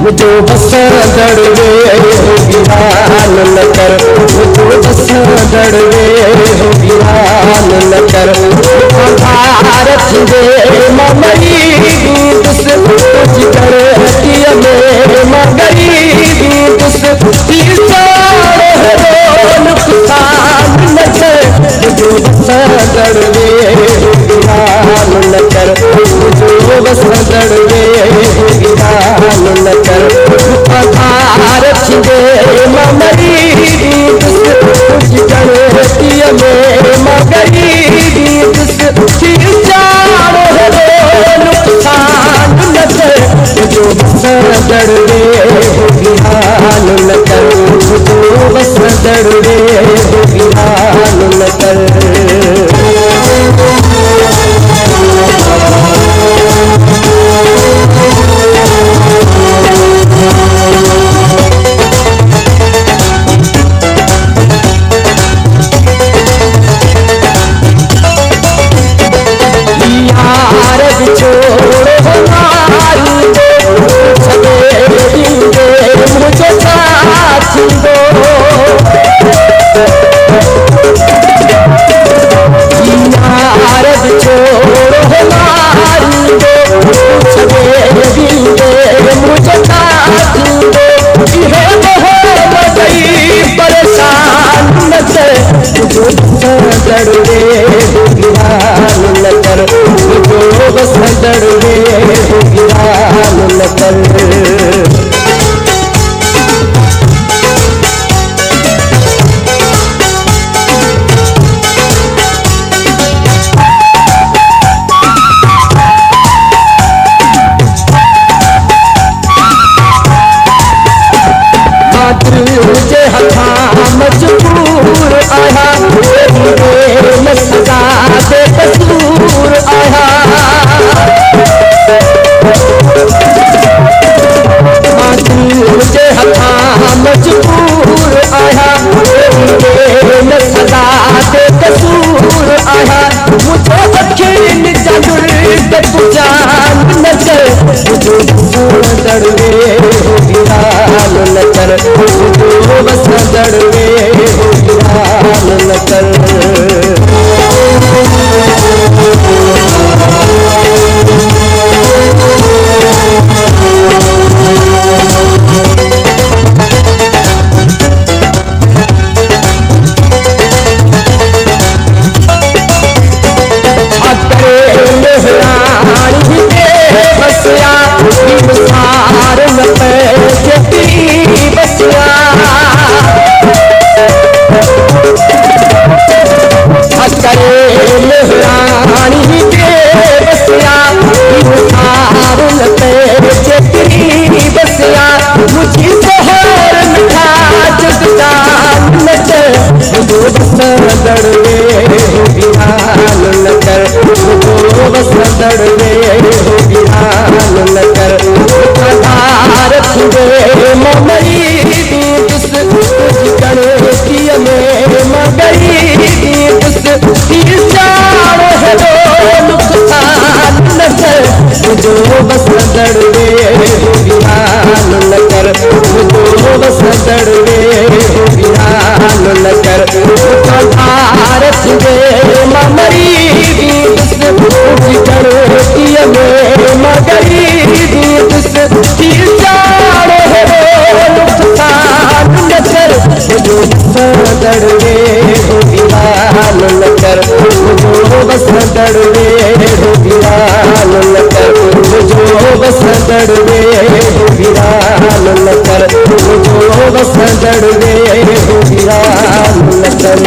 मुझो बस दड़वे वीरान न कर, मुझो बस दड़वे वीरान न कर। भारत दे मगरी दुस तुझ कर किया में मगरी दुस नुकसान न कर, मुझो बस दड़वे वीरान न कर, मुझो बस दड़वे वीरान न कर। भारत दे मगरी दुस तुझ कर किया में मगरी दुस नुकसान न कर, मुझो बस दड़वे वीरान न कर, मुझो बस दड़वे वीरान न कर। दड़वे वीरान न कर, मुझो बस दड़वे वीरान न कर। तुझे हथा मजबूर आया, न सजा दे कसूर आया। तुझे हथा मजबूर आया, न सजा दे कसूर आया। मुझे अखिन जरूर तू जान न कर, मुझो दड़वे वीरान न कर, मुझो बस दड़वे वीरान न कर। दड़वे वीरान न कर, मुझो बस दड़वे वीरान न कर। भारत दे मगरी दुस तुझ कर किया में मगरी दुस नुकसान न कर, मुझो बस दड़वे वीरान न कर, मुझो बस दड़वे वीरान न कर। भारत दे मगरी दुस तुझ कर किया में मगरी दुस नुकसान न कर, मुझो बस दड़वे वीरान न कर, मुझो बस दड़वे वीरान न कर, मुझो बस दड़वे वीरान न कर, मुझो बस दड़वे वीरान न कर।